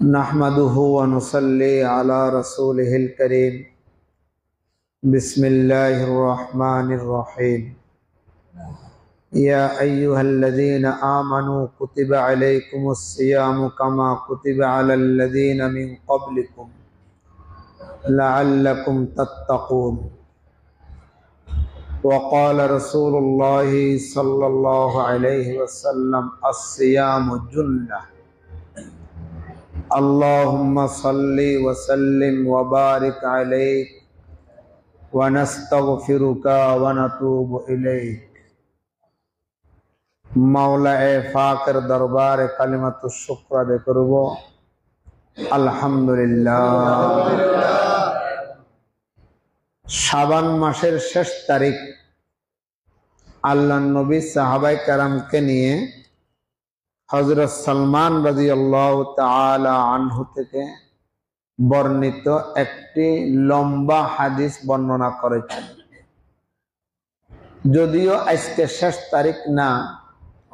नहमदुहु व नुसल्ली अला रसूलिहिल करीम। बिस्मिल्लाहिर्रहमानिर्रहीम। या अय्युहल्लज़ीना आमनू कुतिबा अलैकुमुस्सियामु कमा कुतिबा अलल लज़ीना मिन क़ब्लिकुम लअल्लकुम तत्तक़ून। वक़ाल रसूलुल्लाहि सल्लल्लाहु अलैहि वसल्लम अस्सियामु जुन्नह। अल्लाहुम्मा सल्ली व सल्लिम व बारिक अलैक व नस्तगफिरुका व नतूबु इलैक। मौला ए फाकर दरबार कलिमतु शुक्र अदा करब अल्हम्दुलिल्लाह। शाबान मासेर शेष तारीख आल्लाहर नबी साहाबाए केरामके निये हजरत सलमान रादियाल्लाहु ताआला आनहु থেকে বর্ণিত একটি লম্বা হাদিস বর্ণনা করেছেন। যদিও আজকে শেষ তারিখ না,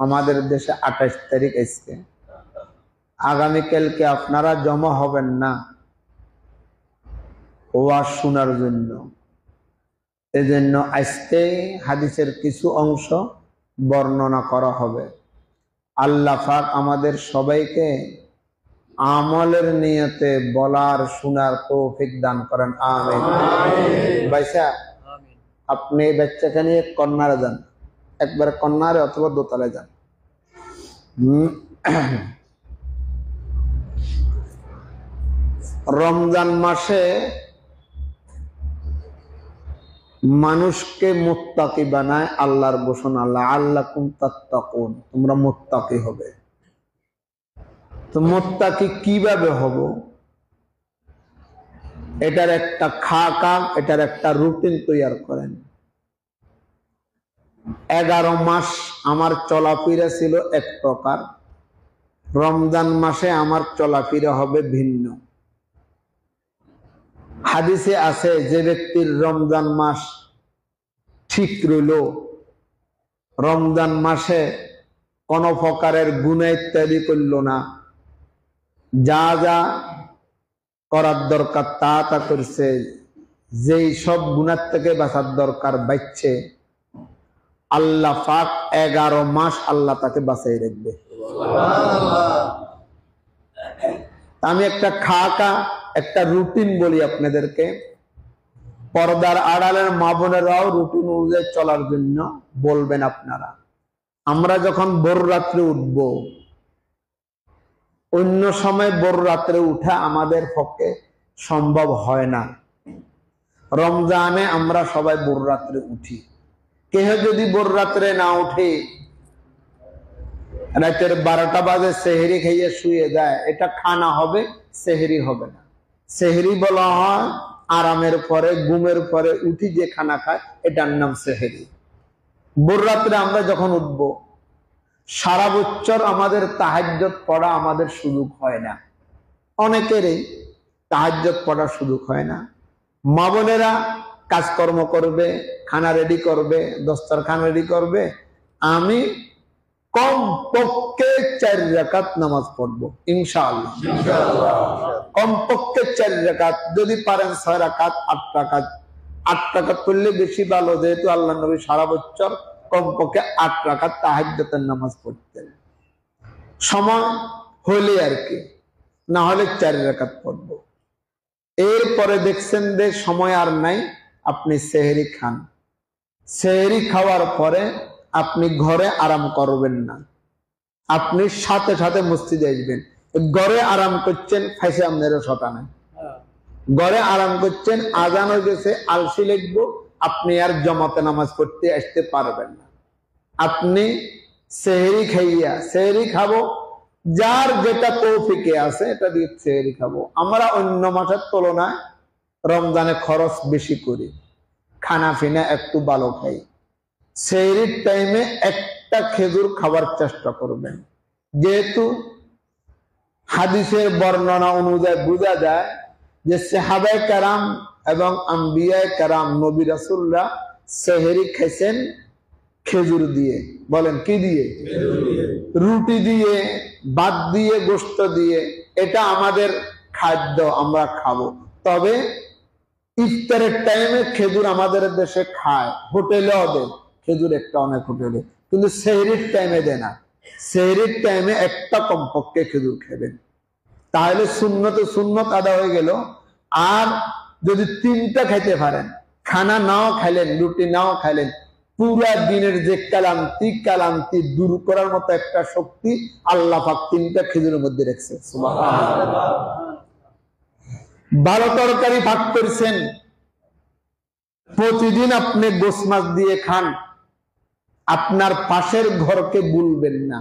আমাদের দেশে 28 তারিখ আজকে। আগামী কালকে আপনারা জমা হবেন না ওয়াজ শোনার জন্য, এজন্য আজকে হাদিসের কিছু অংশ বর্ণনা করা হবে। আল্লাহ পাক আমাদের সবাইকে আমলের নিয়তে বলার শোনার তৌফিক দান করেন, আমিন। ভাইসা আপনি বাচ্চাকে নিয়ে কর্নারে যান, একবার কর্নারে অথবা দোতলায় যান। রমজান মাসে মানুষকে মুত্তাকি বানায় আল্লাহর ঘোষণা, লাআল্লাকুম তাত্তাকুন, তোমরা মুত্তাকি হবে। তো মুত্তাকি কিভাবে হব, এটার একটা খাকা, এটার একটা রুটিন তৈরি করেন। 11 মাস আমার চলাফেরা ছিল এক প্রকার, রমজান মাসে আমার চলাফেরা হবে ভিন্ন। হাদিসে আছে যে ব্যক্তির রমজান মাস ঠিক রইল, রমজান মাসে কোন প্রকারের গুনাহ ইত্যাদি করল না, যা যা করার দরকার তা তা করছে, যেই সব গুনাহ থেকে বাঁচার দরকার বাঁচছে, আল্লাহ পাক 11 মাস আল্লাহ তাকে বাঁচাই রাখবে। আমি একটা খাকা, একটা রুটিন বলি আপনাদেরকে। পর্দার আড়ালের মা বোনেরাও রুটিন অনুযায়ী চলার জন্য বলবেন আপনারা। আমরা যখন ভোর রাত্রে উঠবো, অন্য সময় ভোর রাত্রে উঠা আমাদের পক্ষে সম্ভব হয় না। রমজানে আমরা সবাই ভোর রাত্রে উঠি। কেহ যদি ভোর রাত্রে না উঠে, রাতের 12টা বাজে সেহরি খাইয়ে শুয়ে যায়, এটা খানা হবে, সেহরি হবে না। সেহরি বলা হয় আরামের পরে, ঘুমের পরে উঠি যে খানা খায়, এটার নাম সেহরি। ভোর রাত্রে আমরা যখন উঠবো, সারা বছর আমাদের তাহাজ্জুদ পড়া আমাদের সুযোগ হয় না। অনেকেরই তাহাজ্জুদ পড়ার সুযোগ হয় না। মা বোনেরা কাজকর্ম করবে, খানা রেডি করবে, দস্তরখান রেডি করবে। আমি কম পক্ষে 4 রাকাত নামাজ পড়বো ইনশাআল্লাহ। কম পক্ষে 4 রাকাত, যদি পারেন 6 রাকাত, 8 রাকাত। 8 রাকাত করলে বেশি ভালো, যেহেতু আল্লাহ নবী সারা বছর কমপক্ষে 8 রাকাত তাহাজ্জুদের নামাজ পড়তেন। সময় হলে আর কি, না হলে 4 রাকাত পড়বো। এরপরে দেখছেন যে সময় আর নাই, আপনি সেহরি খান। সেহরি খাওয়ার পরে আপনি ঘরে আরাম করবেন না, আপনি সাথে সাথে মসজিদে আসবেন। ঘরে আরাম করছেন, ফাইসে আপনারা শটা নাই। ঘরে আরাম করছেন, আজান হয়ে গেছে, আলসি লিখবো, আপনি আর জমাতে নামাজ পড়তে আসতে পারবেন না। আপনি সেহরি খাইয়া, সেহরি খাবো, যার যেটা তৌফিকে আছে এটা দিয়ে সেহরি খাবো। আমরা অন্য মাসের তুলনায় রমজানে খরচ বেশি করি, খানা ফিনা একটু ভালো খাই। সেহরির টাইমে একটা খেজুর খাবার চেষ্টা করবেন, যেহেতু হাদিসের বর্ণনা অনুযায়ী বোঝা যায় যে সাহাবায়ে কেরাম এবং আম্বিয়ায়ে কেরাম, নবী রাসূলরা সেহরি খাইছেন খেজুর দিয়ে। বলেন কি দিয়ে? রুটি দিয়ে, ভাত দিয়ে, গোশত দিয়ে, এটা আমাদের খাদ্য, আমরা খাবো। তবে ইফতারের টাইমে খেজুর আমাদের দেশে খায়, হোটেলেও দেয় খেজুর একটা, অনেক হোটেলে, কিন্তু সেহরির টাইমে দেয় না। সেহরির টাইমে একটা কমপক্ষে খেজুর খাবেন, তাহলে সুন্নত আদা হয়ে গেল। আর যদি 3টা খাইতে পারেন, খানা নাও খাইলেন, রুটি নাও খাইলেন, পুরা দিনের যে কালান্তি দূর করার মতো একটা শক্তি আল্লাহ পাক 3টা খেজুরের মধ্যে রেখেছে। সুবহানাল্লাহ। ভালো তরকারি ভাগ করছেন, প্রতিদিন আপনি গোশ মাছ দিয়ে খান, আপনার পাশের ঘরকে ভুলবেন না,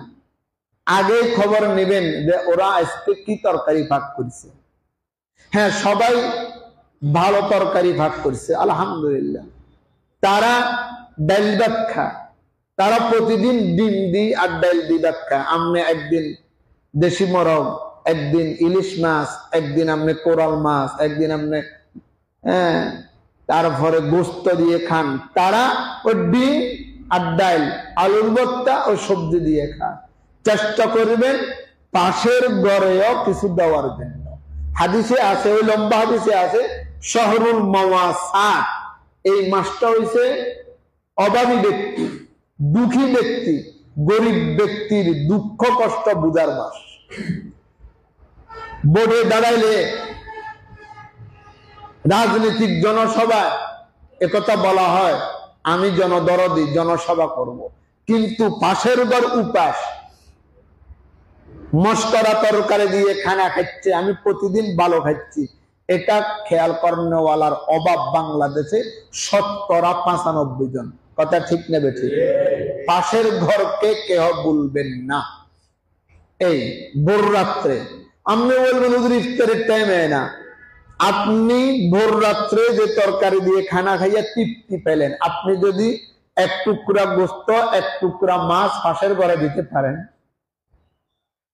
আগে খবর নেবেন যে ওরা আজকে কি তরকারি ভাগ করছে। হ্যাঁ, সবাই ভালো তরকারি ভাগ করছে, আলহামদুলিল্লাহ। তারা ডাল ভাত খায়, তারা প্রতিদিন ডিম দিই আর ডাল দি ভাত খায়। আমনে একদিন দেশি মরগ, একদিন ইলিশ মাছ, একদিন আমনে কোরাল মাছ, একদিন আমনে তারপরে গোস্ত দিয়ে খান। তারা ওই ডিম আর ডাল, আলুর ভর্তা ও সবজি দিয়ে খায়। চেষ্টা করবেন পাশের ঘরেও কিছু দেওয়ার জন্য। হাদিসে আছে, ওই লম্বা হাদিসে আছে, শহরুল মাওয়াসাত, এই মাসটা হইছে অভাবী ব্যক্তি, দুঃখী ব্যক্তি, গরিব ব্যক্তির দুঃখ কষ্ট বুঝার মাস। বোর্ডে দাঁড়াইলে, রাজনৈতিক জনসভায় একথা বলা হয়, আমি জনদরদি, জনসভা করব, কিন্তু পাশের ঘর উপাস, মশকরা তরকারি দিয়ে খানা খাচ্ছে, আমি প্রতিদিন ভালো খাচ্ছি, এটা খেয়াল করেনওয়ালার অভাব বাংলাদেশে 95% জন। কথা ঠিক নেবে? ঠিক। পাশের ঘরকে কেহ বলবেন না। এই ভোর রাত্রে আপনি বলবেন হুজুর ইফতারের টাইমে না, আপনি ভোর রাত্রে যে তরকারি দিয়ে খানা খাইয়া তৃপ্তি পেলেন, আপনি যদি 1 টুকরা গোস্ত, 1 টুকরা মাছ পাশের ঘরে দিতে পারেন,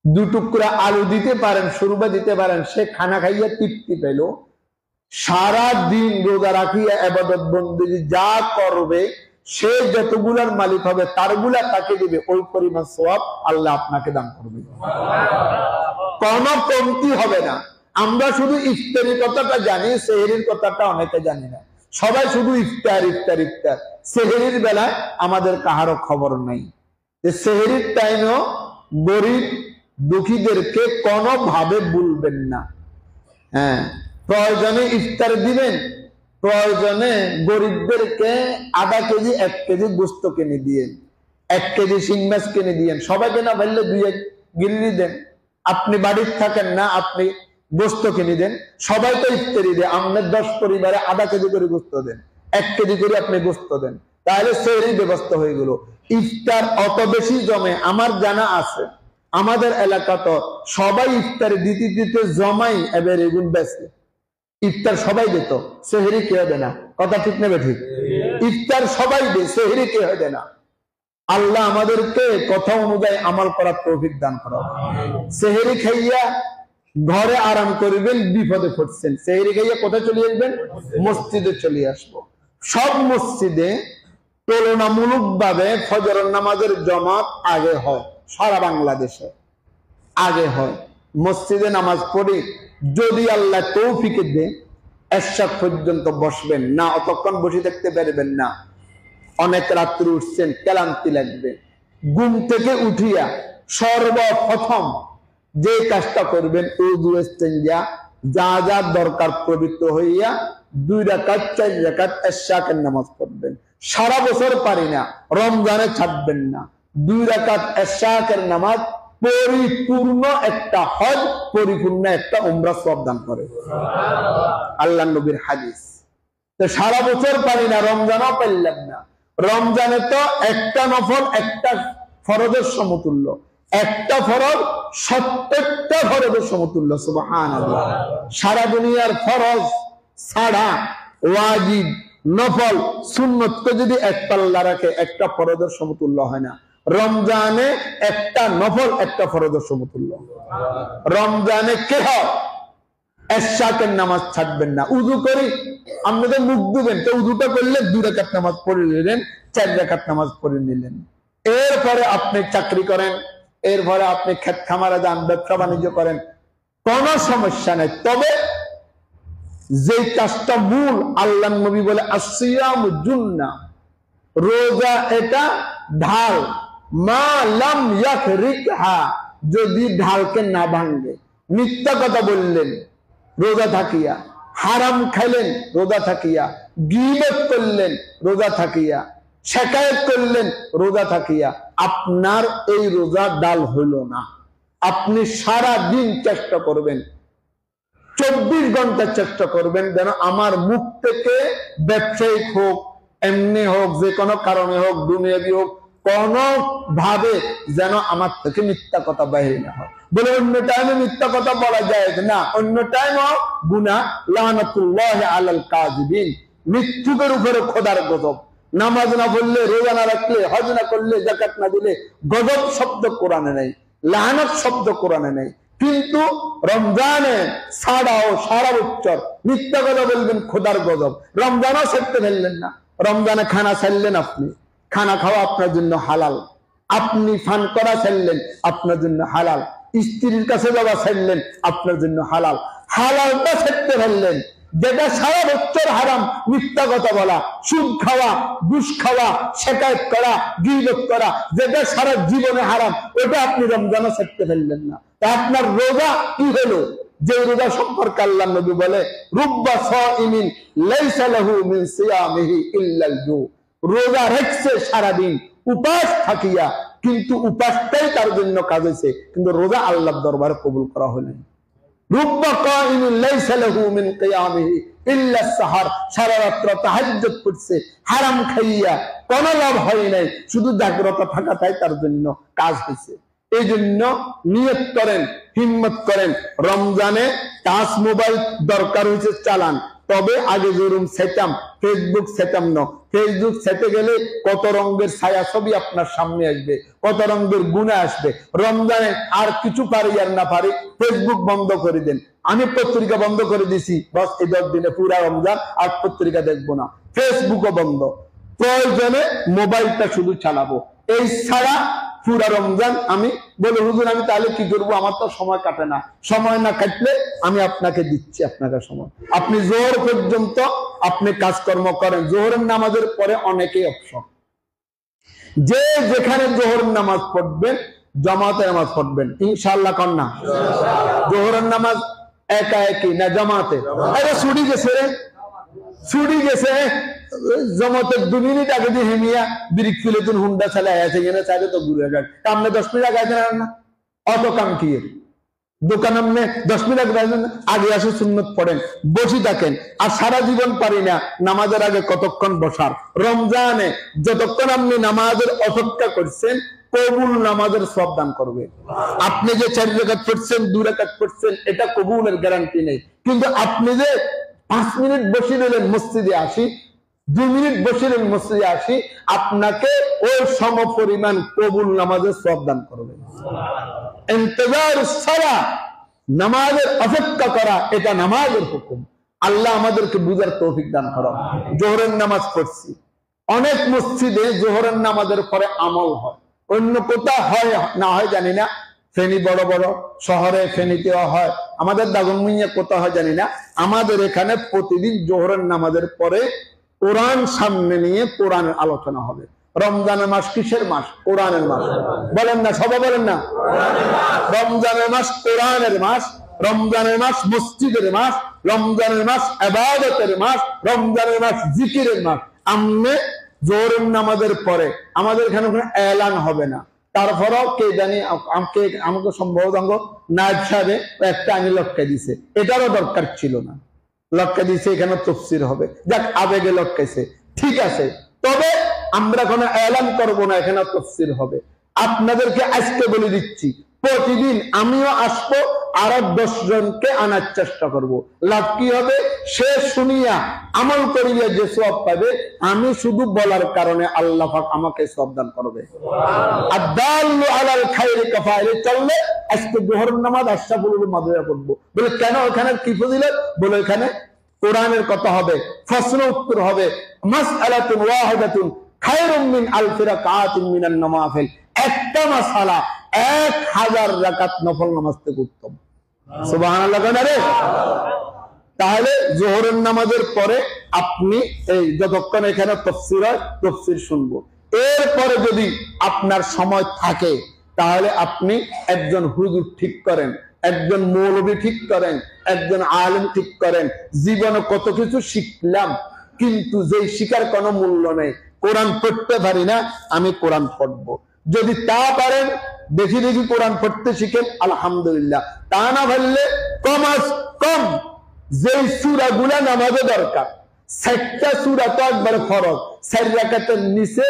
2 টুকরা আলু দিতে পারেন, সুরবা দিতে পারেন, সে খানা খাইয়া তৃপ্তি পেল। সারা দিন রোজা রাখিয়া ইবাদত বন্দেগী যা করবে, সে যতগুলার মালিক হবে তারগুলা তাকে দিবে, ওই পরিমাণ সওয়াব আল্লাহ আপনাকে দান করবে, কোনো কমতি হবে না। আমরা শুধু ইফতারির কথাটা জানি, সেহরির কথাটা অনেকে জানি না। সবাই শুধু ইফতার ইফতার ইফতার, সেহরির বেলায় আমাদের কাহারও খবর নাই। সেহরির টাইমেও গরিব দুঃখীদেরকে কোনোভাবে ভুলবেন না। হ্যাঁ, প্রয়োজনে ইফতার দিবেন, প্রয়োজনে গরিবদেরকে আধা কেজি 1 কেজি গোস্ত কিনে দিয়েন, 1 কেজি শিং মাছ কিনে দিয়েন, সবাইকে না বললে 2-1 গিল্লি দেন। আপনি বাড়ির থাকেন না, আপনি গোস্ত কিনে দেন, সবাই তো ইফতারি দেয়, আপনার 10 পরিবারে আধা কেজি করে গোস্ত দেন, 1 কেজি করে আপনি গোস্ত দেন, তাহলে সেহরির ব্যবস্থা হয়ে গেল। ইফতার অত বেশি জমে, আমার জানা আছে, আমাদের এলাকা তো সবাই ইফতার দিতে দিতে জমাই এবার এগুন বেশি। ইফতার সবাই দিত, সেহরি কে হবে না। কথা ঠিক নেবে? ঠিক। ইফতার সবাই দে, সেহরি কে হবে না। আল্লাহ আমাদেরকে কথা অনুযায়ী আমল করার তৌফিক দান করো। সেহরি খাইয়া ঘরে আরাম করবেন, বিপদে পড়ছেন, সেহরি খাইয়া কোথায় চলে আসবেন? মসজিদে চলে আসবো। সব মসজিদে তুলনামূলক ভাবে ফজরের নামাজের জামাত আগে হয়, সারা বাংলাদেশে আগে হয়। মসজিদে নামাজ পড়ি, যদি আল্লাহ তৌফিক দেয় এশা পর্যন্ত বসবেন না, অতক্ষণ বসে থাকতে পারবেন না। অনেক রাত্রে উঠছেন, ক্লান্তি লাগবে, ঘুম থেকে উঠিয়া সর্বপ্রথম যে কাজটা করবেন, উযু ইস্তেঞ্জা যা যা দরকার পবিত্র হইয়া 2 রাকাত 4 রাকাত এশাকের নামাজ পড়বেন। সারা বছর পারি না, রমজানে ছাড়বেন না। 2 রাকাত এশাকের নামাজ পরিপূর্ণ একটা হজ, পরিপূর্ণ একটা উমরা সওয়াব দান করে, আল্লাহ নবীর হাদিস। তো সারা বছর পারি না, রমজানও পারলাম না। রমজানে তো একটা নফল একটা ফরজের সমতুল্য, একটা ফরজ 70টা ফরজের সমতুল্য। সুবহানাল্লাহ। সারা দুনিয়ার ফরজ ছাড়া ওয়াজিব, নফল, সুন্নতকে যদি এক পাল্লা রাখে, একটা ফরজের সমতুল্য হয় না। রমজানে একটা নফল একটা ফরজের সমতুল্য। রমজানে কে হয় এশাকের নামাজ ছাড়বেন না। উযু করি, আপনাদের মুখ ধুবেন, তো উযুটা করলে 2 রাকাত নামাজ পড়ে নিলেন, 4 রাকাত নামাজ পড়ে নিলেন। এরপরে আপনি চাকরি করেন, এরপরে আপনি ক্ষেত খামারে যান, ব্যবসা বাণিজ্য করেন, কোন সমস্যা নেই। তবে যে কাজটা মূল, আল্লাহ নবী বলে আসিয়ামু জুন্না, রোজা এটা ঢাল, মা লাম ইয়াখরিকহা, যদি ঢালকে না ভাঙে। মিথ্যা কথা বললেন রোজা থাকিয়া, হারাম খাইলেন রোজা থাকিয়া, গীবত করলেন রোজা থাকিয়া, শিকায়ত করলেন রোজা থাকিয়া, আপনার এই রোজা ডাল হইল না। আপনি সারা দিন চেষ্টা করবেন, 24 ঘন্টা চেষ্টা করবেন যেন আমার মুখ থেকে ব্যবসায়িক হোক, এমনি হোক, যে কোনো কারণে হোক, দুনিয়াবি হোক, কোন ভাবে যেন আমার থেকে মিথ্যা কথা বাহির না হয়। বলে অন্য টাইমে মিথ্যা কথা বলা যায় না, অন্য টাইমও গুনাহ, লানাতুল্লাহ আলাল কাযিবিন, মৃত্যুকের উপরে খোদার গজব। নামাজ না পড়লে, রোজা না রাখলে, হজ না করলে, যাকাত না দিলে, গজব শব্দ কোরআনে নেই, লানত শব্দ কোরআনে নেই। কিন্তু রমজানে সারাও সারা বছর মিথ্যা কথা বলবেন, খোদার গজব। রমজানও ছাড়তে ফেললেন না, রমজানে খানা ছাড়লেন, আপনি খানা খাওয়া আপনার জন্য হালাল, আপনি ফান করা ছাড়লেন, আপনার জন্য হালাল, স্ত্রীর কাছে যাওয়া ছাড়লেন, আপনার জন্য হালাল। হালালটা ছাড়তে ফেললেন, যেটা সারা বছর হারাম, মিথ্যা কথা বলা, সুদ খাওয়া, ঘুষ খাওয়া, শিকায়ত করা, গীবত করা, যেটা সারা জীবনে হারাম, ওটা আপনি রমজানও ছাড়তে ফেললেন না। তা আপনার রোজা কি হলো? যে রোজা সম্পর্কে আল্লাহ নবী বলে, রুব্বা সাইমিন লাইসা লাহু মিন সিয়ামিহি ইল্লাল জু, রোজা রেখেছে সারাদিন উপাস থাকিয়া, কিন্তু উপাসটাই তার জন্য কাজ হয়েছে, কিন্তু রোজা আল্লাহর দরবারে কবুল করা হলো না। রুব্বা কাইমিন লাইসা লাহু মিন কিয়ামিহি ইল্লা সাহার, সারা রাত তাহাজ্জুদ করছে হারাম খাইয়া, কোনো লাভ হয় নাই, শুধু জাগ্রত থাকাটাই তার জন্য কাজ হয়েছে। এই জন্য নিয়ত করেন, হিম্মত করেন, রমজানে টাচ মোবাইল দরকার হয়েছে চালান, তবে আগে যেরকম সেটাম ফেসবুক সেটাম ন, ফেসবুক সেটে গেলে কত রঙের ছায়া ছবি আপনার সামনে আসবে, কত রঙের গুণা আসবে। রমজানে আর কিছু পারি আর না পারি, ফেসবুক বন্ধ করে দেন। আমি পত্রিকা বন্ধ করে দিছি, বস এই 10 দিনে পুরা রমজান আর পত্রিকা দেখবো না, ফেসবুকও বন্ধ, প্রয়োজনে মোবাইলটা শুধু চালাবো। এই ছাড়া পুরা রমজান আমি বলে, হুজুর আমি তাহলে কি করবো, আমার তো সময় কাটে না। সময় না কাটলে আমি আপনাকে দিচ্ছি আপনাকে সময়, আপনি জোহর পর্যন্ত আপনি কাজকর্ম করেন। জোহরের নামাজের পরে অনেকেই অবসর, যে যেখানে জোহরের নামাজ পড়বেন, জামাতে নামাজ পড়বেন ইনশাআল্লাহ। কন্যা জোহরের নামাজ একা একই না জামাতে? আরে ছুটি গেছে রে, ছুটি গেছে, জমাতে 2 মিনিট আগে দিয়ে হেমিয়া ব্রিক ফিলে তুন হুন্ডা চালে আছে, এখানে চাইলে তো ঘুরে যান, আপনি 10 মিনিট আগে আসেন না, অত কাম কি দোকান, আপনি 10 মিনিট আগে আসে সুন্নত পড়েন, বসে থাকেন। আর সারা জীবন পারি না নামাজের আগে কতক্ষণ বসার। রমজানে যতক্ষণ আপনি নামাজের অপেক্ষা করছেন, কবুল নামাজের সব দান করবে। আপনি যে 4 রাকাত পড়ছেন, 2 রাকাত পড়ছেন, এটা কবুলের গ্যারান্টি নেই, কিন্তু আপনি যে 5 মিনিট বসে রইলেন মসজিদে আসি, 2 মিনিট বসিলেন মসজিদে আসি, আপনাকে ওই সম পরিমাণ কবুল নামাজের সব দান করবে। ইন্তজার সালা, নামাজের অপেক্ষা করা, এটা নামাজের হুকুম। আল্লাহ আমাদেরকে বুঝার তৌফিক দান করুন। জোহরের নামাজ পড়ছি, অনেক মসজিদে জোহরের নামাজের পরে আমল হয়, অন্য কোথাও হয় না হয় জানি না, ফেনী বড় বড় শহরে, ফেনীতেও হয়, আমাদের দাগনভূঞা কোথাও হয় জানি না। আমাদের এখানে প্রতিদিন জোহরের নামাজের পরে কোরআন সামনে নিয়ে কোরআনের আলোচনা হবে। রমজানের মাস কিসের মাস? কোরআনের মাস। বলেন না, সবাই বলেন না, রমজানের মাস কোরআনের মাস, রমজানের মাস মসজিদের মাস, রমজানের মাস ইবাদতের মাস, রমজানের মাস জিকিরের মাস। আমনে জোহরের নামাজের পরে আমাদের এখানে কোনো এলান হবে না, তারপরেও কে জানি আমাকে সম্ভবত নায়েব সাহেব একটা আমি লটকাই দিছে, এটারও দরকার ছিল না, লটকা দিছে, এখানে তাফসীর হবে, যাক আবেগে লটকাইছে, ঠিক আছে। তবে আমরা কোনো এলান করব না, এখানে তাফসীর হবে। আপনাদেরকে আজকে বলে দিচ্ছি, প্রতিদিন আমিও আসবো, আরো 10 জনকে আনার চেষ্টা করব। লাভ কি হবে? সে শুনিয়া আমল করিয়া যে সওয়াব পাবে, আমি শুধু বলার কারণে আল্লাহ পাক আমাকে সওয়াব দান করবে। আদাল্লু আলাল খায়রি কাফাইলে চললে আজকে জোহরের নামাজ আশরাফুল মাদ্রাসা পড়বো। বলে কেন? ওখানে কি ফজিলত? বলে এখানে কোরআনের কথা হবে, প্রশ্ন উত্তর হবে, মাসআলাতুন ওয়াহিদাতুন খায়রুম মিন আলফি রাকাতিন মিনান নওয়াফিল, একটা মাসআলা 1000 রাকাত নফল নামাজ থেকে উত্তম। সুবহানাল্লাহ কেন রে? তাহলে জোহরের নামাজের পরে আপনি এই যতক্ষণ এখানে তাফসীর হয় তাফসীর শুনবো। এরপরে যদি আপনার সময় থাকে তাহলে আপনি একজন হুজুর ঠিক করেন, একজন মৌলবী ঠিক করেন, একজন আলেম ঠিক করেন। জীবনে কত কিছু শিখলাম, কিন্তু যেই শিখার কোনো মূল্য নেই। কোরআন পড়তে পারি না, আমি কোরআন পড়বো। যদি তা পারেন দেখি দেখি কোরআন পড়তে শিখেন, আলহামদুলিল্লাহ। তা না পারলে কমাস কম যেই সূরা গুলা নামাজে দরকার, ৬০টা সূরা তো একবারে ফরজ, ৪ রাকাতের নিচে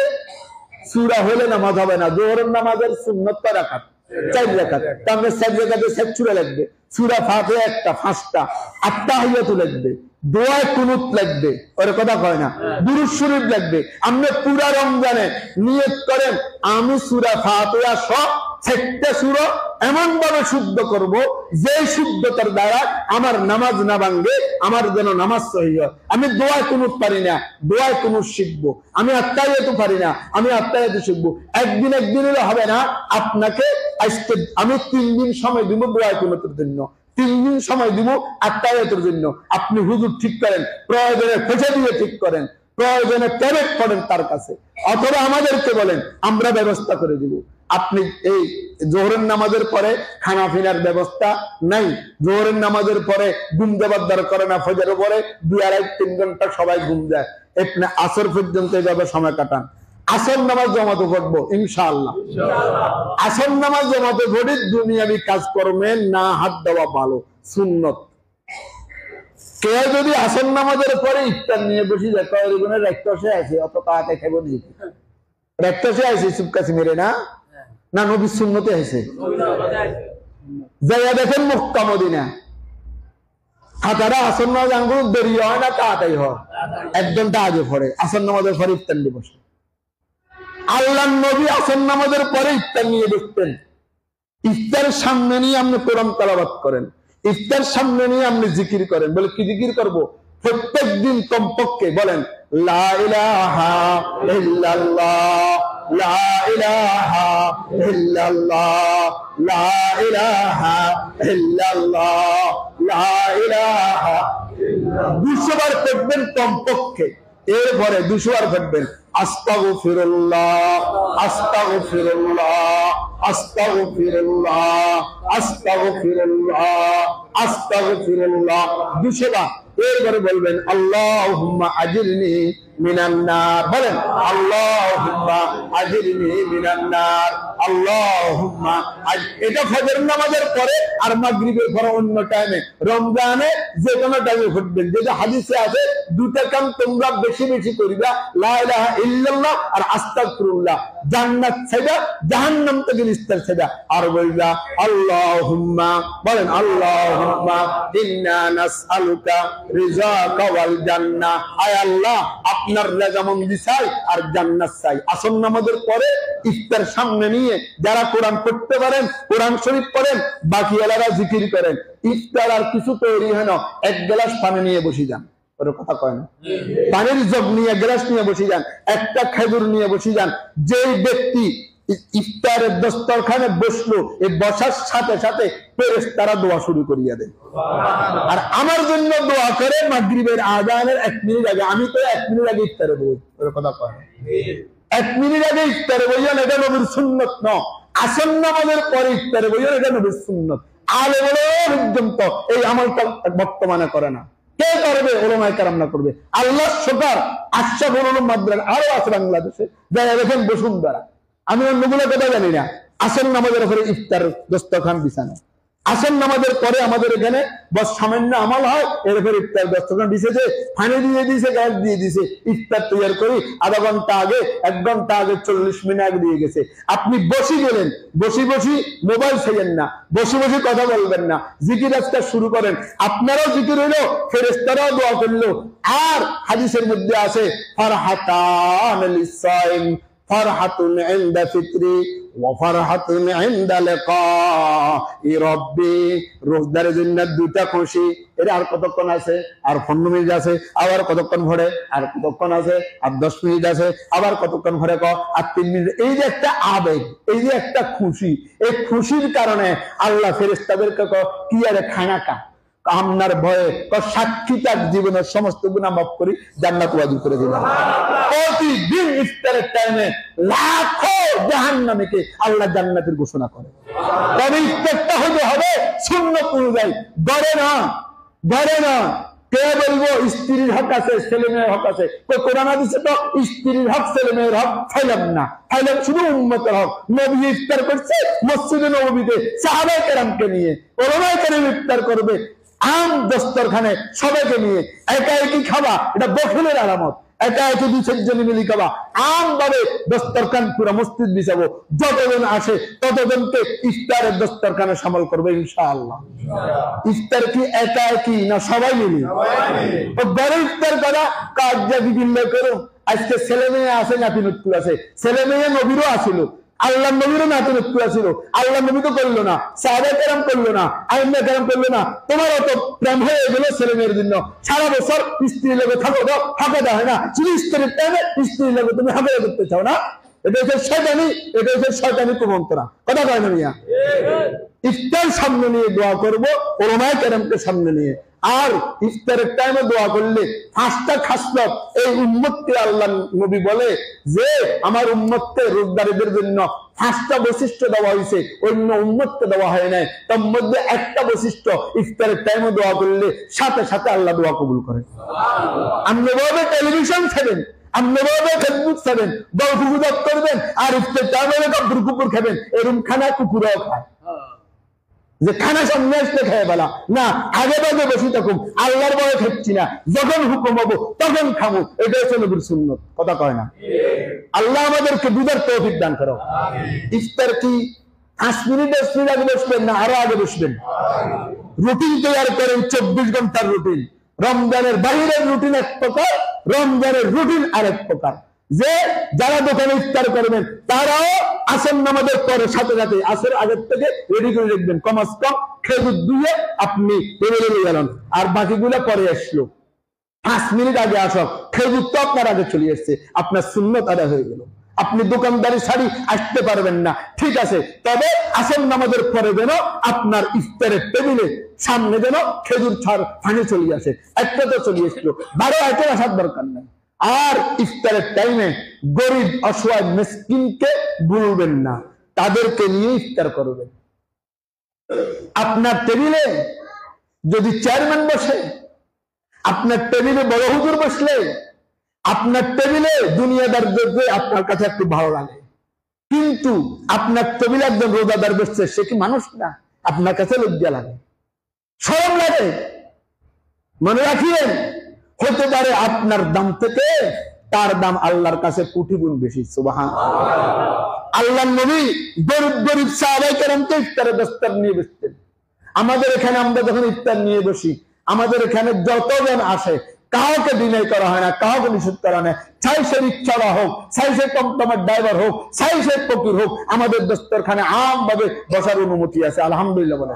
সূরা হলে নামাজ হবে না। জোহরের নামাজের সুন্নত কয় রাকাত? ৪ রাকাত। তাহলে ৪ রাকাতে ৬০ সূরা লাগবে, সূরা ফাতিহা একটা ৫টা, আর তাহিয়াতু লাগবে, দোয়া কুনুত লাগবে, ওর কথা কয় না, দুরূদ শরীফ লাগবে। আপনি পুরা রমজানে নিয়ত করেন আমি সূরা ফাতিহা সহ ৬০টা সূরা এমন ভাবে শুদ্ধ করব যে শুদ্ধতার দ্বারা আমার নামাজ না ভাঙবে, আমার যেন নামাজ সহিহ হয়। আমি দোয়া কুনুত পারি না, দোয়া কুনুত শিখবো। আমি আত্তাহিয়াতু পারি না, আমি আত্তাহিয়াতু শিখবো। একদিন হলে হবে না। আপনাকে আজকে আমি ৩ দিন সময় দিব দোয়া কুনুতের জন্য, ৩ দিন সময় দিব আত্তাহিয়াতুর জন্য। আপনি হুজুর ঠিক করেন, প্রয়োজনে খোঁজা দিয়ে ঠিক করেন, প্রয়োজনে প্যারেড করেন তার কাছে, অথবা আমাদেরকে বলেন, আমরা ব্যবস্থা করে দিব। আপনি এই জোহরের নামাজের পরে খানা পিনার ব্যবস্থা নাই। জোহরের নামাজের পরে ঘুম দেবার দরকার না। ফজরের পরে 2-2.5-3 ঘন্টা সবাই ঘুম যায়। আপনি আসর পর্যন্ত এইভাবে সময় কাটান। আসর নামাজ জমাতে পড়বো ইনশাআল্লাহ। আসর নামাজ জমাতে পড়ি দুনিয়াবি কাজকর্মে না হাত দেওয়া ভালো, সুন্নত। কেউ যদি আসর নামাজের পরে ইফতার নিয়ে বসে যায়, কয়েকজনের রেক্টসে আছে, অত তাড়াতাড়ি খাবো নি, রেক্টসে আছে চুপকাছি মেরে না, না নবীর সুন্নতে আছে। যাইয়া দেখেন মক্কা মদিনা, হাতারা আসর নামাজ আঙ্গুল দেরি হয় না, তাড়াতাড়ি হয়, 1 ঘন্টা আগে পড়ে আসর নামাজের পরে ইফতার নিয়ে বসে। আল্লাহর নবী আসর নামাজের পরে ইফতার নিয়ে বসতেন। ইফতারের সামনে নিয়ে আপনি কোরআন তেলাওয়াত করেন, ইফতার সামনে নিয়ে আপনি জিকির করেন। বলে কি জিকির করব? প্রত্যেক দিন কমপক্ষে বলেন লা ইলাহা ইল্লাল্লাহ, লা ইলাহা ইল্লাল্লাহ, লা ইলাহা ইল্লাল্লাহ, লা ইলাহা। 200 বার পড়বেন কমপক্ষে। এরপরে 200 বার পড়বেন আস্তাগফিরুল্লাহ, আস্তাগফিরুল্লাহ, আস্তাগফিরুল্লাহ, আস্তাগফিরুল্লাহ, আস্তাগফিরুল্লাহ, 200 বার। এরপরে বলবেন আল্লাহুম্মা আজিরনি মিনান নার, বলেন আল্লাহুম্মা আজিরনি মিনান নার, আল্লাহুম্মা। এটা ফজর নামাজের পরে আর মাগরিবের পরে অন্য টাইমে, রমজানে যে কোনো টাইমে পড়বেন। যেটা হাদিসে আছে, 2টা কাম তোমরা বেশি বেশি করিবা, লা ইলাহা ইল্লাল্লাহ আর আস্তাগফিরুল্লাহ। জান্নাত ছাইবা, জাহান্নাম থেকে নিস্তার ছাইবা। আর বলবা আল্লাহুম্মা, বলেন আল্লাহুম্মা ইন্না নাসআলুকা রিযাকা ওয়াল জান্নাহ। আয় আল্লাহ, আপনার রেজামন্দি চাই আর জান্নাত চাই। আসর নামাজের পরে ইফতার সামনে নিয়ে যারা কোরআন পড়তে পারেন কোরআন শরীফ পড়েন, বাকি এলাকা জিকির করেন। ইফতার আর কিছু তৈরি হয় না, 1 গ্লাস পানি নিয়ে বসে যান, ওর কথা কয় না, পানির জগ নিয়ে গ্লাস নিয়ে বসে যান, একটা খেজুর নিয়ে বসে যান। যেই ব্যক্তি ইফতারের দস্তরখানে বসলো, এই বসার সাথে সাথে ফেরেশতারা দোয়া শুরু করিয়া দেয়। আর আমার জন্য দোয়া করে মাগরিবের আযানের 1 মিনিট আগে। আমি তো 1 মিনিট আগে ইফতারে বই, ওর কথা কয় 1 মিনিট আগে ইফতারে বইয়ান, এটা নবীর সুন্নত ন। আসর নামাজের পরে ইফতারে বইয়ান, এটা নবীর সুন্নত। আলে বলে পর্যন্ত এই আমলটা বর্তমানে করে না। কে করবে? উলামায়ে কেরামরা করবে। আল্লাহ শুকর, আশরাফুল উলুম মাদ্রাসা আরো আছে বাংলাদেশে, যারা দেখেন বসুন্ধরা। আমি অন্যগুলো কথা জানি না। আসর নামাজের পরে ইফতার দস্তরখান বিছানো, আসর নামাজের পরে আমাদের এখানে বস সামান্য আমল হয়, এরপরে ইফতার দস্তরখান বিছেছে, পানি দিয়ে দিয়েছে, গ্যাস দিয়ে দিয়েছে, ইফতার তৈরি করি আধা ঘন্টা আগে, 1 ঘন্টা আগে, 40 মিনিট আগে দিয়ে গেছে। আপনি বসি গেলেন, বসি বসি মোবাইল ছেড়েন না, বসে বসে কথা বলবেন না, জিকির আজকাল শুরু করেন। আপনারাও জিকির হইলো, ফেরেশতারাও দোয়া করলো। আর হাদিসের মধ্যে আছে ফারহাতান লিসাইম, ফারহাতুন ইনদা ফিতরি ওয়া ফারহাতুন ইনদা লিকাই রাব্বি। রোজাদারের জন্য দুইটা খুশি। এর আর কতক্ষণ আছে? আর 15 মিনিট আছে। আবার কতক্ষণ ভরে? আর কতক্ষণ আছে? আর 10 মিনিট আছে। আবার কতক্ষণ ভরে? আর 3 মিনিট। এই যে একটা আবেগ, এই যে একটা খুশি, এই খুশির কারণে আল্লাহ ফেরেশতাদেরকে কি আরে খানা কা আপনার ভয়ে সাক্ষী তার জীবনের সমস্ত গুনাহ মাফ করি, জান্নাত ওয়াজিব করে দিলাম। প্রতিদিন ইফতারের টাইমে লাখো জাহান্নামীকে আল্লাহ জান্নাতের ঘোষণা করে। তবে ইফতারটা হবে সুন্নাত অনুযায়ী, ধরে না। কে বলবো স্ত্রীর হক আছে, ছেলে মেয়ের হক আছে? কোরআন হাদিসে তো স্ত্রীর হক, ছেলে মেয়ের হক ফাইলাম না, ফাইলাম শুধু উম্মতের হক। নবী ইফতার করছে মসজিদে নববীতে সাহাবায়ে কেরামকে নিয়ে, ওলামায়ে কেরাম ইফতার করবে আম দস্তরখানে সবাইকে নিয়ে। একা একই খাওয়া এটা বখিলের আলামত। একা একই 2-4 জন মিলি খাওয়া। আম ভাবে দস্তরখান পুরো মসজিদ বিছাবো, যতজন আসে ততজনকে ইফতারের দস্তরখানে শামিল করবে ইনশাআল্লাহ। ইফতার কি একা একই না সবাই মিলে? বড় ইফতার করা কাজ যা বিভিন্ন করো। আজকে ছেলে মেয়ে আছে, নাতি নাতনি আছে। ছেলে মেয়ে নবীরও আসিল, আল্লাহ নবীরও নাতি নাতনি আসিল। আল্লাহ নবী তো করলো না, সাহাবায়ে কেরাম করলো না, আইম্মা কেরাম করলো না। তোমারও তো প্রেম হয়ে গেল ছেলে মেয়ের জন্য। সারা বছর স্ত্রীর লগে থাকো, হাঁকা দেওয়া হয় না, শুধু স্ত্রীর টাইমে স্ত্রীর লগে তুমি হাঁকা করতে চাও না। এটা হচ্ছে শয়তানি কুমন্ত্রণা। কথা কয় না মিয়া? ইফতার সামনে নিয়ে দোয়া করবো, ওলামায়ে কেরামকে সামনে নিয়ে। আর ইফতারের টাইমে দোয়া করলে 5টা খাসলত এই উম্মতকে আল্লাহ নবী বলে যে আমার উম্মতকে রোজদারীদের জন্য 5টা বৈশিষ্ট্য দেওয়া হয়েছে, অন্য উম্মতকে দেওয়া হয় নাই। তার মধ্যে একটা বৈশিষ্ট্য, ইফতারের টাইমে দোয়া করলে সাথে সাথে আল্লাহ দোয়া কবুল করে। আপনি ভাবে টেলিভিশন ছাড়েন, আপনি ভাবে ফেসবুক ছাড়েন, গল্প গুজব করবেন, আর ইফতার টাইমে কুকুর খাবেন। এরকম খানা কুকুরও খায়, যে খানা সামনে আসলে খেয়ে বেলা না, আগে বাগে বসে থাকুন, আল্লাহর ভয়ে খাচ্ছি না, যখন হুকুম হবো তখন খাবো। এটা হচ্ছে নবীর সুন্নত। কথা কয় না? আল্লাহ আমাদেরকে বুঝার তৌফিক দান করো। ইফতার কি 5 মিনিট 10 মিনিট আগে বসবেন না আরো আগে বসবেন? রুটিন তৈরি করেন, 24 ঘন্টার রুটিন। রমজানের বাহিরের রুটিন এক প্রকার, রমজানের রুটিন আরেক প্রকার। যে যারা দোকানে ইফতার করবেন তারাও আসর নামাজের পরে সাথে সাথে আসর আগের থেকে রেডি করে রাখবেন। কমাস কম খেজুর দিয়ে আপনি টেবিলে নিয়ে গেলেন, আর বাকিগুলো পরে আসলো। 5 মিনিট আগে আসো, খেজুর তো আপনার আগে চলে এসছে, আপনার সুন্নত আদায় হয়ে গেল। আপনি দোকানদারি ছাড়ি আসতে পারবেন না, ঠিক আছে, তবে আসর নামাজের পরে যেন আপনার ইফতারের টেবিলে সামনে যেন খেজুর ছাড় পানি চলে আসে। একটা তো চলে এসলো, 12 আইটেম আসার দরকার নাই। আর ইফতারের টাইমে গরিব অসহায় মিসকিনকে ভুলবেন না, তাদেরকে নিয়ে ইফতার করবেন। আপনার টেবিলে যদি চেয়ারম্যান বসে, আপনার টেবিলে বড় হুজুর বসলে, আপনার টেবিলে দুনিয়াদার দেখবে আপনার কাছে একটু ভালো লাগে। কিন্তু আপনার টেবিলে একজন রোজাদার বসছে, সে কি মানুষ না? আপনার কাছে লজ্জা লাগে, শরম লাগে। মনে রাখিয়েন, হতে পারে আপনার দাম থেকে তার দাম আল্লাহর কাছে কোটি গুণ বেশি। সুবহানাল্লাহ। আল্লাহর নবী গরিব গরিব সাহাবায়ে কেরামকে ইফতারের দস্তর নিয়ে বসতেন। আমাদের এখানে আমরা যখন ইফতার নিয়ে বসি, আমাদের এখানে যতজন আসে কাউকে ডিনাই করা হয় না, কাউকে নিষেধ করা হয় না। চাই সে রিক্সাওয়ালা হোক, চাই সে টমটমের ড্রাইভার হোক, চাই সে ফকির হোক, আমাদের দস্তরখানে আম ভাবে বসার অনুমতি আছে। আলহামদুলিল্লাহ বলে।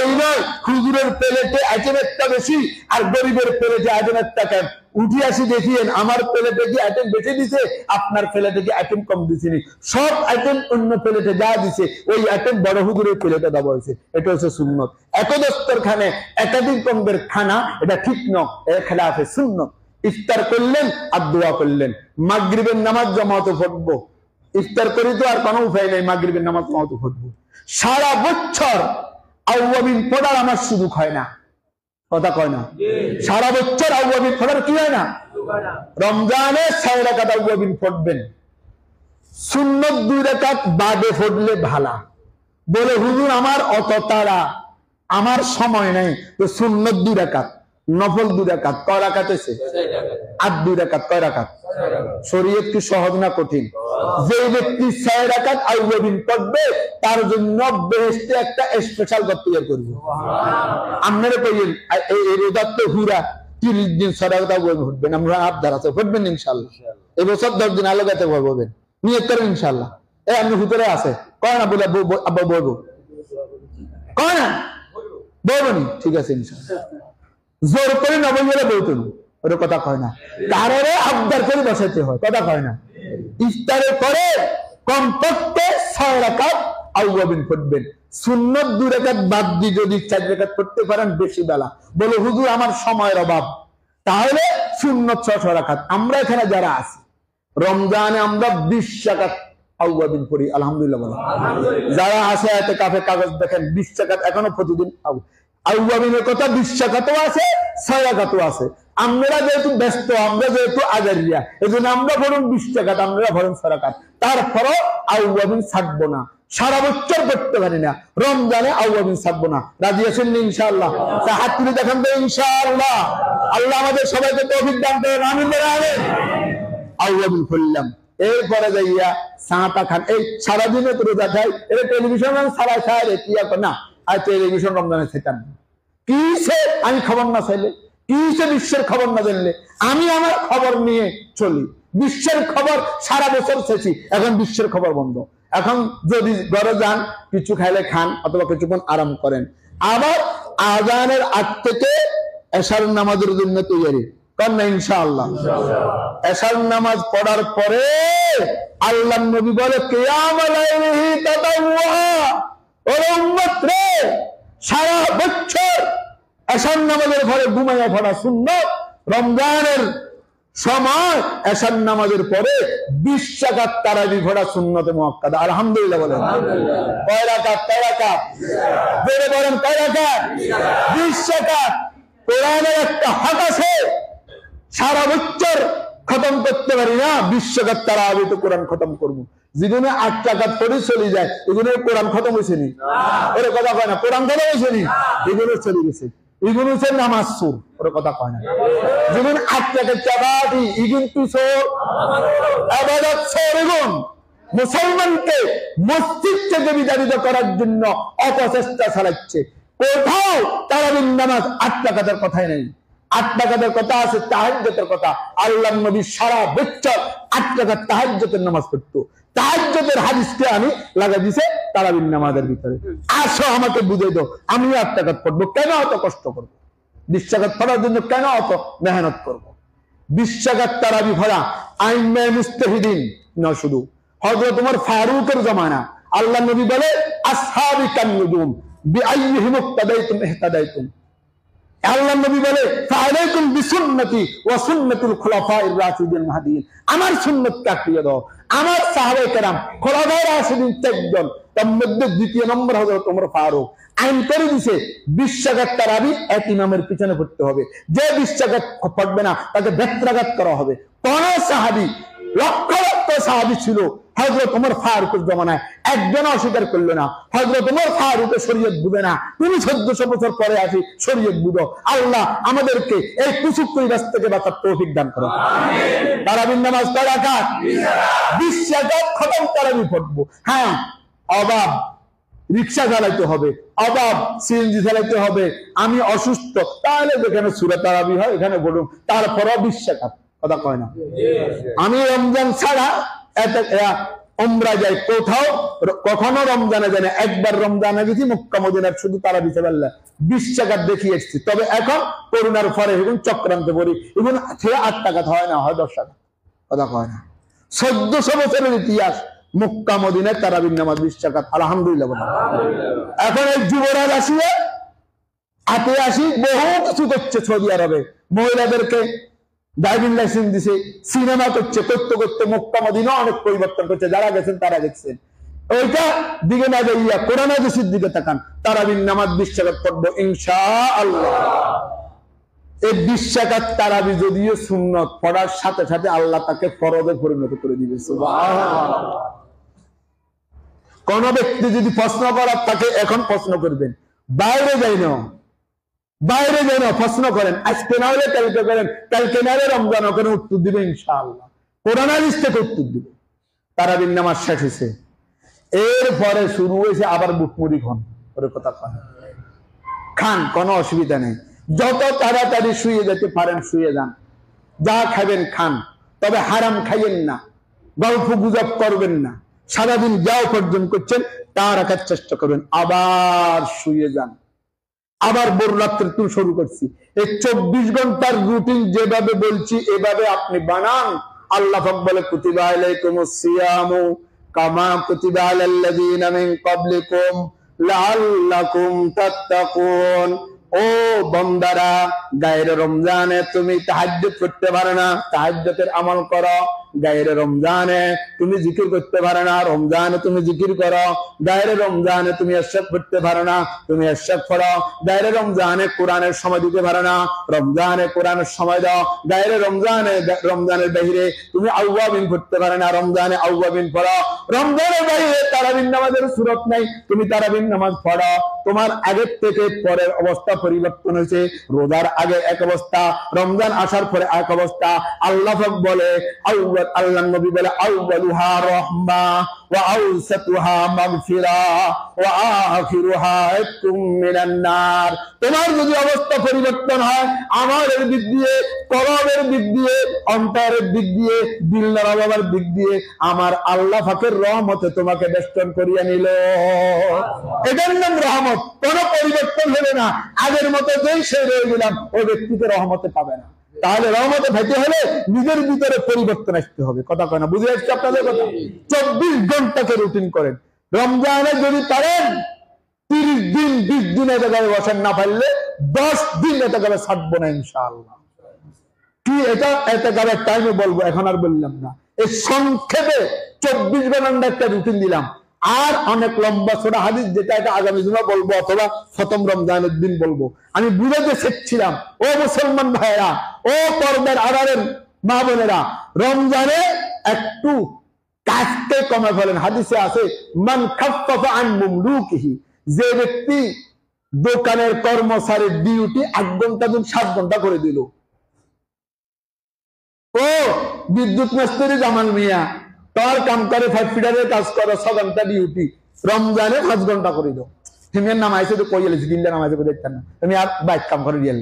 এইবার হুজুরের প্লেটে আইটেম একটা বেশি আর গরিবের প্লেটে আইটেম একটা কম। উঠি আসি দেখিয়েন, আমার প্লেটে কি আইটেম বেশি দিছে, আপনার প্লেটে কি আইটেম কম দিছিনি। সব আইটেম অন্য প্লেটে যা দিছে ওই আইটেম বড় হুজুরের প্লেটে দেওয়া হয়েছে। এটা হচ্ছে সুন্নত। এক দস্তরখানে একাধিক রকমের খানা, এটা ঠিক নয়, এর খেলাফে সুন্নত। ইফতার করলেন আর দোয়া করলেন। মাগরিবের নামাজ জামাতে পড়বো, ইফতার করি তো আর কোনো উপায় নেই, মাগরিবের নামাজ জামাতে পড়বো। সারা বছর আউয়াবিন পড়ার আমার সুযোগ হয় না। কথা কয় না? সারা বছর আউয়াবিন পড়ার কি হয় না? রমজানে 6 রাকাত আউয়াবিন পড়বেন, সুন্নত 2 রাকাত বাদে পড়লে ভালা। বলে হুজুর আমার অত তাড়া, আমার সময় নেই, তো সুন্নত 2 রাকাত, নফল 2 রাকাত। কয় রাকাত আছে? আর 2 রাকাত। কয় রাকাত? শরীয়ত কি সহজ না কঠিন? যে ব্যক্তি 6 রাকাত আউয়াবিন পড়বে তার জন্য বেহেশতে একটা স্পেশাল ঘর তৈরি করব। আপনারা কইলেন এই রোজার তো হুরা 30 দিন 6 রাকাত আউয়াবিন পড়বেন, আমরা আবদার আছে পড়বেন ইনশাআল্লাহ। এই বছর 10 দিন আলাদাতে পড়বেন। নিয়ত করেন ইনশাআল্লাহ। এই আপনি ভিতরে আছে কয় না বলে আব্বা বলবো কয় না বলবনি, ঠিক আছে ইনশাআল্লাহ। জোর করে না বললে বলতো না, ওর কথা কয় না, কারণে আবদার করে বসাইতে হয়, কথা কয় না। ইফতারের পরে কমপক্ষে 6 রাকাত আউয়াবিন পড়বেন, সুন্নত 2 রাকাত বাদ দিয়ে যদি 4 রাকাত পড়তে পারেন বেশি বেলা। বলে হুজুর আমার সময়ের অভাব, তাহলে সুন্নত 6 রাকাত। আমরা এখানে যারা আছি রমজানে আমরা 20 রাকাত আউয়াবিন পড়ি, আলহামদুলিল্লাহ বলেন। যারা আছে এতে কাফে কাগজ দেখেন 20 রাকাত এখনো প্রতিদিন আউয়াবিনের কথা 20 রাকাতও আছে 6 রাকাতও আছে। আমরা যেহেতু ব্যস্ত, আমরা যেহেতু আজারিয়া, এই জন্য আমরা বরং 20 রাকাত, আমরা বরং 6 রাকাত। তারপরও আউয়াবিন ছাড়বো না, সারা বছর করতে পারি না, রমজানে আউয়াবিন ছাড়বো না। রাজি আছেন ইনশাআল্লাহ? তা হাত তুলে দেখেন তো ইনশাআল্লাহ। আল্লাহ আমাদের সবাইকে তৌফিক দান করেন, আমিন বলেন আমিন। আউয়াবিন পড়লাম, এরপরে যাইয়া সাঁতা খান। এই সারাদিনে তো রোজা খাই, এটা টেলিভিশন ছাড়া খায় রে কি না, আর টেলিভিশন রমজানে খেতাম কিসে? আমি খবর না চাইলে কিসে বিশ্বের খবর না জানলে? আমি আমার খবর নিয়ে চলি, বিশ্বের খবর সারা বছর শেষি, এখন বিশ্বের খবর বন্ধ। এখন যদি ঘরে যান কিছু খাইলে খান অথবা কিছুক্ষণ আরাম করেন, আবার আজানের আগ থেকে এশার নামাজের জন্য তৈরি করেন না ইনশাআল্লাহ। এশার নামাজ পড়ার পরে আল্লাহর নবী বলে কিয়ামুল লাইলি তাতাওয়া, ওরে উম্মত রে, সারা বছর এশার নামাজের পরে ঘুমাইয়া পড়া সুন্নাত, রমজানের সময় এশার নামাজের পরে 20 রাকাত তারাবি পড়া সুন্নতে মুআক্কাদা। আলহামদুলিল্লাহ বলেন। কয় রাকাত? কয় রাকাত? বেড়ে বলেন কয় রাকাত? 20 রাকাত। কোরআনের একটা হক আছে, সারা বছর খতম করতে পারি না, 20 রাকাত তারাবি তো কোরআন খতম করবো। জীবনে 8 রাকাত পড়ে চলে যায়, এগুলো কোরআন খতম হয়েছে নি? ওরে কথা কয় না, কোরআন খতম হয়েছে নি? এগুলো চলে গেছে, এগুলো হচ্ছে নামাজ সুর, ওরে কথা কয় না। যেমন 8 রাকাত চাবাতি ইগুন পিছর ইবাদত সরগুন, মুসলমানকে মসজিদ থেকে বিতাড়িত করার জন্য অপচেষ্টা চালাচ্ছে। কোথাও তারাবির নামাজ 8 রাকাতের কথাই নেই। 8 রাকাতের কথা আছে, তাহাজ্জুদের কথা। আল্লাহর নবী সারা বছর 8 রাকাত তাহাজ্জুদের নামাজ পড়তো। তাহাজ্জুদের হাদিসকে আমি লাগাই দিছে তারাবির নামাজের ভিতরে। আসো আমাকে বুঝাই দাও, আমি 8 রাকাত পড়বো, কেন অত কষ্ট করবো? 20 রাকাত পড়ার জন্য কেন অত মেহনত করবো? 20 রাকাত তারাবি পড়া আইম্মায়ে মুজতাহিদিন না, শুধু হযরত ওমর ফারুকের জামানা। আল্লাহর নবী বলে আসহাবি কান নুজুম বিআইয়িহিম ইক্তাদাইতুম ইহতাদাইতুম। আল্লাহর নবী বলে ফাআলাইকুম বিসুন্নতি ওয়া সুন্নাতুল খুলাফায়ে রাশিদিন মাহদিয়িন। আমার সুন্নাতকে আঁকড়িয়ে দাও, আমার সাহাবায়ে কেরাম খুলাফায়ে রাশিদিন 4 জন, তার মধ্যে দ্বিতীয় নম্বর হযরত ওমর ফারুক আইন করে দিয়েছে 20 রাকাত তারাবি এক ইমামের পিছনে পড়তে হবে। যে 20 রাকাত পড়বে না তাকে 2 রাকাত করা হবে। কোন সাহাবী, লক্ষ লক্ষ সাহাবী ছিল হযরত ওমর ফারুকের জামানায়, একজন অস্বীকার করলো না হযরত ওমর ফারুকের শরীয়ত বুঝে না, তুমি 1400 বছর পরে আসি শরীয়ত বুঝো। আল্লাহ আমাদেরকে এই কুচুক্তি রাস্তা থেকে বাঁচার তৌফিক দান করো, আমিন। তারাবির নামাজ কয় রাকাত? 20 রাকাত খতম তারাবি পড়বো। হ্যাঁ, অভাব রিক্সা চালাইতে হবে, অভাব সিএনজি চালাইতে হবে, আমি অসুস্থ, তাহলে যেখানে সূরা তারাবি হয় এখানে বলুন, তারপরও 20 রাকাত, কথা কয় না। আমি রমজান ছাড়া উমরা যাই, কোথাও কখনো রমজানে যাই না। একবার রমজানে গেছি মক্কা মদিনার, শুধু তারাবি চালাল্লাহ 20 রাকাত দেখিয়ে এসেছি। তবে এখন করোনার পরে এখন চক্রান্ত করি, এখন 8 টাকা হয় না, হয় 10 টাকা, কথা কয় না। 1400 বছরের ইতিহাস মক্কা মদিনায় তারাবির নামাজ 20 রাকাত, আলহামদুলিল্লাহ। এখন এই যুবরাজ আসিয়ে হাতে আসি বহু কিছু করছে সৌদি আরবে, মহিলাদেরকে ড্রাইভিং লাইসেন্স দিছে, সিনেমা করছে, করতে করতে মক্কা মদিনা অনেক পরিবর্তন করছে। যারা গেছেন তারা দেখছেন। ওইটা দিকে না যাইয়া কোরআন হাদিসের দিকে তাকান। তারাবির নামাজ 20 রাকাত পড়বো ইনশাআল্লাহ। এই 20 রাকাত তারাবি যদিও সুন্নত, পড়ার সাথে সাথে আল্লাহ তাকে ফরজে পরিণত করে দিবে, সুবহানাল্লাহ। কোন ব্যক্তি যদি প্রশ্ন করার থাকে এখন প্রশ্ন করবেন, বাইরে যাই না, বাইরে যাই না, প্রশ্ন করেন, আজকে না হলে কালকে করেন, কালকে না হলে রমজান ওখানে উত্তর দিবে ইনশাআল্লাহ, কোরআন হাদিস থেকে উত্তর দিবে। তারাবির নামাজ শেষ হয়েছে, এরপরে শুরু হয়েছে আবার বুটমুড়ি খান, ওর কথা খান, কোনো অসুবিধা নেই। যত তাড়াতাড়ি শুয়ে যেতে পারেন শুয়ে যান, যা খাবেন খান, তবে হারাম খাইয়েন না। গল্প গুজব করবেন না, সারাদিন যা উপার্জন করছেন তা রাখার চেষ্টা করবেন, আবার শুয়ে যান, আবার ভোর রাত্রে তুমি শুরু করছি। এই 24 ঘন্টার রুটিন যেভাবে বলছি এভাবে আপনি বানান। আল্লাহ পাক বলে কুতিবা আলাইকুমুস সিয়ামু কামা কুতিবা আলাল লাযিনা মিন ক্বাবলিকুম লাআল্লাকুম তাত্তাকুন। ও বান্দারা, গায়রে রমজানে তুমি তাহাজ্জুদ করতে পারো না, তাহাজ্জুদের আমল করো। গায়রে রমজানে তুমি জিকির করতে পারো না, রমজানে তুমি জিকির করো। গায়রে রমজানে তুমি ইরশাদ করতে পারো না, তুমি ইরশাদ পড়ো। গায়রে রমজানে কোরআনের সময় দিতে পারো না, রমজানে কোরআনের সময় দাও। গায়রে রমজানের বাইরে তুমি আউয়াবিন পড়তে পারো না, রমজানে আউয়াবিন পড়ো। রমজানের বাইরে তারাবির নামাজের সুরত নাই, তুমি তারাবির নামাজ পড়ো। তোমার আগের থেকে পরের অবস্থা পরিবর্তন হয়েছে। রোজার আগে এক অবস্থা, রমজান আসার পরে এক অবস্থা। আল্লাহ পাক বলে, আল্লাহ নবী বলে, আউয়ালুহা রাহমা ওয়া আওসাতুহা মাগফিরা ওয়া আখিরুহা ইতকুম মিনান নার। তোমার যদি অবস্থা পরিবর্তন হয় আমাদের দিক দিয়ে, কলবের দিক দিয়ে, অন্তরের দিক দিয়ে, দিল নরমাবার দিক দিয়ে, আমার আল্লাহ পাকের রহমতে তোমাকে বেষ্টন করিয়া নিল। এটার নাম রহমত। কোন পরিবর্তন হবে না, আগের মতো যেই সে রয়ে গেলাম ওই ব্যক্তিকে রহমতে পাবে না। তাহলে রহমতে পেতে হলে নিজের ভিতরে পরিবর্তন আসতে হবে। কথা কয় না? বুঝে আসছে আপনাদের কথা? 24 ঘন্টাকে রুটিন করেন। রমজানে যদি পারেন 30 দিন 20 দিন এতে গাবে বসেন, না পারলে 10 দিন এতে গাবে ছাড়বো না ইনশাআল্লাহ। কি এটা এতে গাবে টাইমে বলবো, এখন আর বললাম না। এই সংক্ষেপে 24 ঘন্টা একটা রুটিন দিলাম। আর অনেক লম্বা ছোট হাদিস, যেটা এটা আগামী জুমা বলবো অথবা প্রথম রমজানের দিন বলবো। আমি বুঝাতে চেয়েছিলাম, ও মুসলমান ভাইরা, ও পর্দার আড়ালের মা বোনেরা, রমজানে একটু কাজকে কমে ফেলেন। হাদিসে আছে, মান খাফফাফা আন মুমলুকিহি, যে ব্যক্তি দোকানের কর্মচারীর ডিউটি 8 ঘন্টা দিন 7 ঘন্টা করে দিল। ও বিদ্যুৎ মিস্ত্রি জামাল মিয়া, তোর কাম করে 5 ফিটারের কাজ করো, 6 ঘন্টা ডিউটি, রমজানে 5 ঘন্টা করে দাও। তুমি নাম আইসে তো কই এলেছি, কিনলে নাম আইসে দেখতেন না, তুমি আর বাইক কাম করে দিয়ে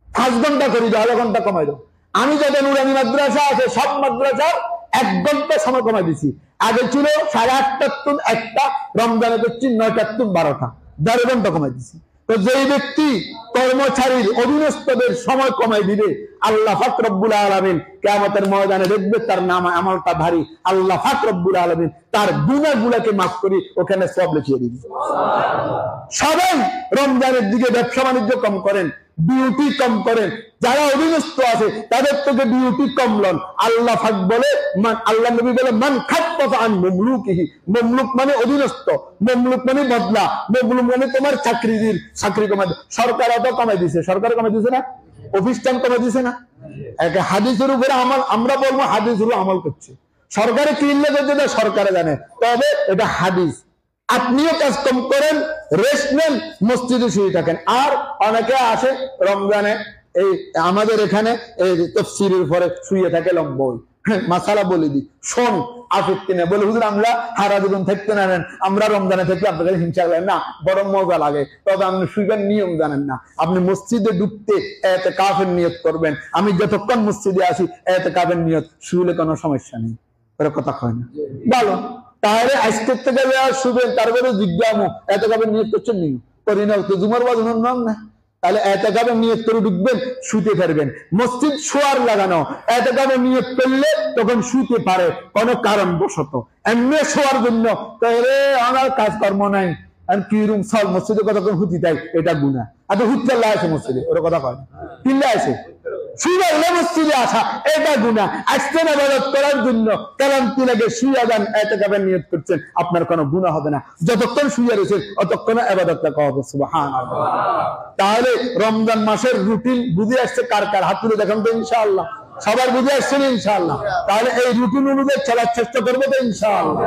5 ঘন্টা করে দাও, 1 ঘন্টা কমাই দাও। আমি যত নুরানি মাদ্রাসা আছে সব মাদ্রাসার 1 ঘন্টা সময় কমাই দিছি। আগে ছিল 8:30 টুন 1টা, রমজানে করছি 9টা টুন 12টা, 12 ঘন্টা কমাই দিছি। তো যেই ব্যক্তি কর্মচারীর অধীনস্থদের সময় কমাই দিবে, আল্লাহ পাক রব্বুল আলামিন কিয়ামতের ময়দানে দেখবে তার নাম আমলটা ভারী। আল্লাহ পাক রব্বুল আলামিন তার গুনাহগুলোকে মাফ করে ওখানে সওয়াব লিখিয়ে দিবে। সবাই রমজানের দিকে ব্যবসা বাণিজ্য কম করেন, ডিউটি কম করেন। যারা অধীনস্থ আছে তাদের থেকে ডিউটি কম লন। আল্লাহ পাক বলে, আল্লাহ নবী বলে, মান খাফফাফা আন মুমলুকিহি। মুমলুক মানে অধীনস্থ, মুমলুক মানে বদলা, মুমলুক মানে তোমার চাকরির চাকরি কমাই। সরকার তো কমাই দিছে, সরকার কমাই দিছে না, অফিসটান কমাই দিছে না। এক হাদিসের উপরে আমল, আমরা বলবো হাদিসের উপর আমল করছে। সরকারে কিনলে যদি সরকারে জানে, তবে এটা হাদিস। আপনিও কাজ কম করেন, রেস্ট নেন, মসজিদে শুয়ে থাকেন। আর অনেকে আসে রমজানে, এই আমাদের এখানে এই তাফসীরের পরে শুয়ে থাকে লম্বই। মাসালা বলে দিই, শোন আপত্তি নেই। বলে, হুজুর আমরা সারা জীবন থাকতে নেন, আমরা রমজানে থাকলে আপনাদের হিংসা লাগে না, বড় মজা লাগে। তবে আপনি শুইবেন নিয়ম জানেন না। আপনি মসজিদে ঢুকতে ইতিকাফের নিয়ত করবেন। আমি যতক্ষণ মসজিদে আসি ইতিকাফের নিয়ত, শুইলে কোনো সমস্যা নেই। ওর কথা কয় না, ভালো। তাহলে আজকের থেকে শুবেন, তারপরে জিজ্ঞামু ইতিকাফের নিয়ত করছেন নি, করি না তো জুমার বাজুন নাম না। তাহলে ইতিকাফের নিয়ত করে ঢুকবেন, শুতে পারবেন। মসজিদ শোয়ার লাগানো, ইতিকাফের নিয়ত করলে তখন শুতে পারে কোনো কারণ বশত। এমনি শোয়ার জন্য আমার কাজকর্ম নাই, আর কি রুম সব মসজিদে কতক্ষণ হুতি তাই, এটা গুনাহ। আর তো হুতে আছে মসজিদে, ওর কথা কয় কিনলে আছে শুয়ে মসজিদে আসা, এটা গুনাহ। আজকের ইবাদত করার জন্য ক্লান্তি লাগে শুয়ে যান, ইতিকাফের নিয়ত করছেন, আপনার কোনো গুনাহ হবে না। যতক্ষণ শুয়ে রয়েছেন ততক্ষণ ইবাদতটা করা হবে। সুবহানাল্লাহ। তাহলে রমজান মাসের রুটিন বুঝে আসছে কার কার? হাত তুলে দেখান তো ইনশাআল্লাহ। সবার বুঝে আসছেন ইনশাআল্লাহ? তাহলে এই রুটিন অনুযায়ী চলার চেষ্টা করবো তো ইনশাআল্লাহ।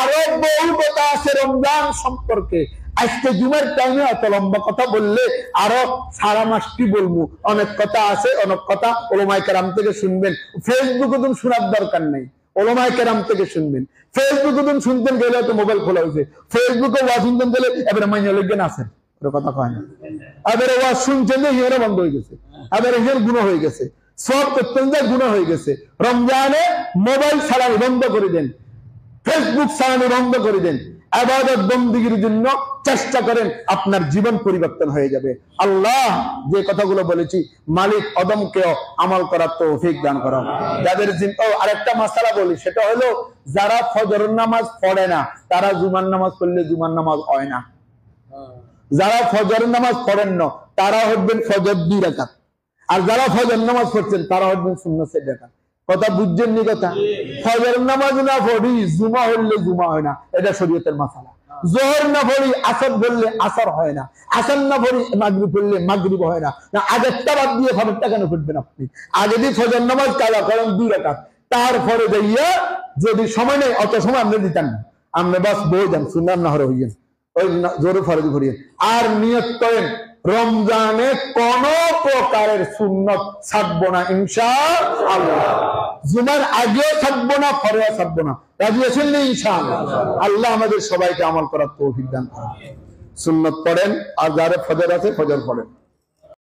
আরো বহু কথা আছে রমজান সম্পর্কে। আজকে জুমার টাইমে এত লম্বা কথা বললে আরো সারা মাসটি বলবো। অনেক কথা আছে, অনেক কথা ওলামায়ে কেরাম থেকে শুনবেন। ফেসবুকে তুমি শোনার দরকার নেই, ওলামায়ে কেরাম থেকে শুনবেন। ফেসবুকে তুমি শুনতেন গেলে তো মোবাইল খোলা হয়েছে, ফেসবুকে ওয়াজ শুনতেন গেলে এবারে মাইনে লিখবেন আছেন, ওর কথা কয় না। এবারে ওয়াজ শুনছেন যে হিয়ারা বন্ধ হয়ে গেছে, এবারে হিয়ার গুনাহ হয়ে গেছে। সব করতেন যে গুনাহ হয়ে গেছে। রমজানে মোবাইল চালানো বন্ধ করে দেন, ফেসবুক চালানো বন্ধ করে দেন, ইবাদত বন্দেগীর জন্য চেষ্টা করেন, আপনার জীবন পরিবর্তন হয়ে যাবে। আল্লাহ যে কথাগুলো বলেছি, মালিক অদমকেও আমল করার তৌফিক দান করেন। যাদের আরেকটা মাসালা বলি, সেটা হলো যারা ফজর নামাজ পড়ে না তারা জুমার নামাজ পড়লে জুমার নামাজ হয় না। যারা ফজর নামাজ পড়েন না তারা হবেন ফজর 2 রাকাত, আর যারা ফজর নামাজ পড়ছেন তারা হবেন সুন্নাত 4 রাকাত। কথা বুঝছেন নি? কথা ফজর নামাজ না পড়ি জুমা হইলে জুমা হয় না, এটা শরীয়তের মাসালা। জোহর না পড়ি আসর বললে আসর হয় না, আসর না পড়ি মাগরিব পড়লে মাগরিব হয় না। না আগেরটা বাদ দিয়ে পরেরটা কেন পড়বেন আপনি? আগে যদি ফজর নামাজ কাজা করেন 2 রাকাত, তারপরে যাইয়া যদি সময় নেই অত সময় আপনি দিতেন না, আপনি বাস বই যান সুন্নাত না হইয়েন, ওই জোরে ফরজ ভরিয়েন। আর নিয়ত করেন রমজানে কোন প্রকারের সুন্নত ছাড়বো না ইনশাআল্লাহ। জুমার আগেও থাকবো না, পরেও থাকবো না। রাজি আছেন না ইনশাআল্লাহ? আল্লাহ আমাদের সবাইকে আমল করার তৌফিক দান করেন। সুন্নত পড়েন, আর যারা ফজর আছে ফজর পড়েন।